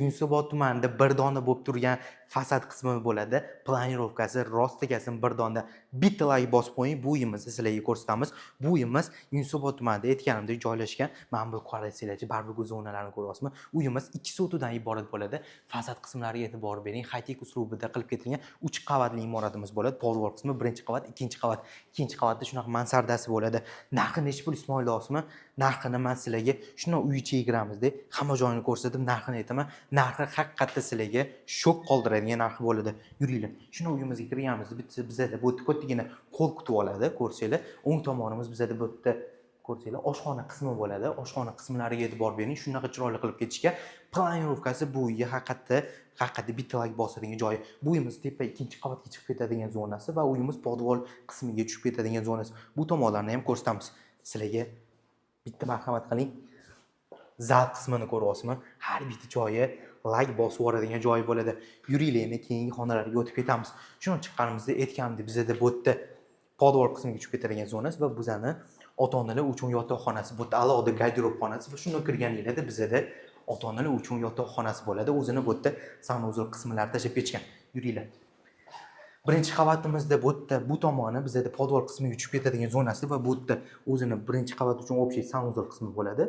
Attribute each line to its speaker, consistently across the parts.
Speaker 1: Yunusobod tumanida bir dona bo'lib turgan fasad qismi bo'ladi. Planirovkasi rostigasi bir dona bitta like bosib qo'ying. Bu uyimizni sizlarga ko'rsatamiz. Bu uyimiz Yunusobod tumanida aytganimdek joylashgan. Mana bu qarasanglarchi barbekue zonalarini ko'ryapsizmi? Uyimiz 2 sotudan iborat bo'ladi. Fasad qismlariga e'tibor bering. High-tech uslubida qilib ketilgan 3 qavatli imoratimiz bo'ladi. Podvol qismi birinchi qavat, ikkinchi qavat. Ikkinchi qavatda shunaqa mansardasi bo'ladi. Narxi necha pul Ismoil deyapsizmi? Narxini men sizlarga shuna uy ichiga kiramizda hamma joyini ko'rsatib narxini aytaman. Narxi haqiqatda sizlarga shok qoldiradigan narxi bo'ladi. Yuringlar. Shuna uyimizga kirganmiz. Bizda bu yerda kattagina qo'l kutib oladi, ko'rsanglar. O'ng tomonimiz bizda bu yerda ko'rsanglar oshxona qismi bo'ladi. Oshxona qismlariga e'tibor bering. Shunaqa chiroyli qilib ketishga. Planirovkasi bu uyga haqiqatda bitta like bosadigan joyi. Bu uyimiz tepa ikkinchi qavatga chiqib ketadigan zonasi va uyimiz podvol qismiga tushib ketadigan zonasi. Bu tomonlarni ham ko'rsatamiz. Sizlarga bitta marhamat qiling. Zal qismini ko'ryapsizmi? Har bitta joyi like bosib yuboradigan joyi bo'ladi. Yuringlar, endi keyingi xonalarga o'tib ketamiz. Shuni chiqqanimizda aytganimdek, bizda bu yerda podvol qismiga tushib ketadigan zonasi va bizani ota-onalar uchun yotoqxonasi, bu yerda alohida garderob xonasi va shuni kirganinglarda bizda ota-onalar uchun yotoqxonasi bo'ladi. O'zini bu yerda sanuzul qismlari tashlab ketgan. Yuringlar. Birinchi qavatimizda bu yerda bu tomoni bizda podvol qismiga tushib ketadigan zonasi va bu yerda o'zini birinchi qavat uchun общий sanuzul qismi bo'ladi.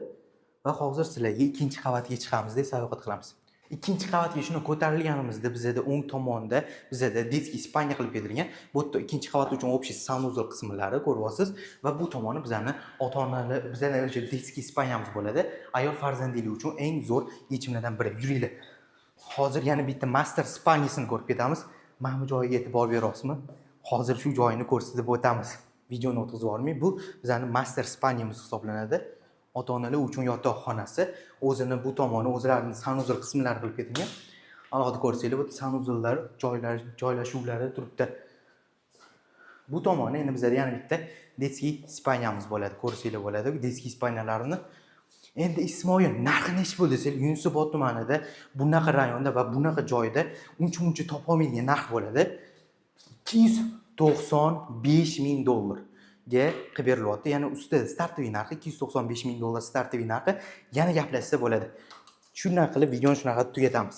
Speaker 1: Va hozir sizlarga ikkinchi qavatga chiqamizda sayohat qilamiz. Ikkinchi qavatga shuni ko'tarilganimizda bizda o'ng tomonda bizda детский spalnya qilib berilgan. Bu yerda ikkinchi qavat uchun общий sanuzul qismlari ko'ryapsiz va bu tomoni bizani ota-onalar bizlarning o'sha детский spalnyamiz bo'ladi. Ayol farzandli uchun eng zo'r yechimlardan biri. Yuringlar. Hozir yana bitta master spalnyasini ko'rib ketamiz. Mana bu joyiga e'tibor beryapsizmi? Hozir shu joyini ko'rsatib o'tamiz. Videoni o'tkazib olmay, bu bizning master spalnyamiz hisoblanadi. Ota-onalar uchun yotoqxonasi, o'zini bu tomoni o'zlarining sanuzul qismlari qilib ketilgan. Alohida ko'rsanglar, bu sanuzullar, joylashuvlari turibdi. Bu tomoni endi bizda yana bitta детский spalnyamiz bo'ladi, ko'rsanglar bo'ladi. Детский spalnyalarini endi Ismoil narxi necha pul desak, Yunusobod tumanida bunaqa rayonda va bunaqa joyda uncha topa olmaydigan narx bo'ladi. 295 ming dollar ga qilib berilyapti. Ya'ni ustida startoviy narxi 295 ming dollar startoviy narxi. Yana gaplashsa bo'ladi. Shunday qilib videoni shunaqa tugatamiz.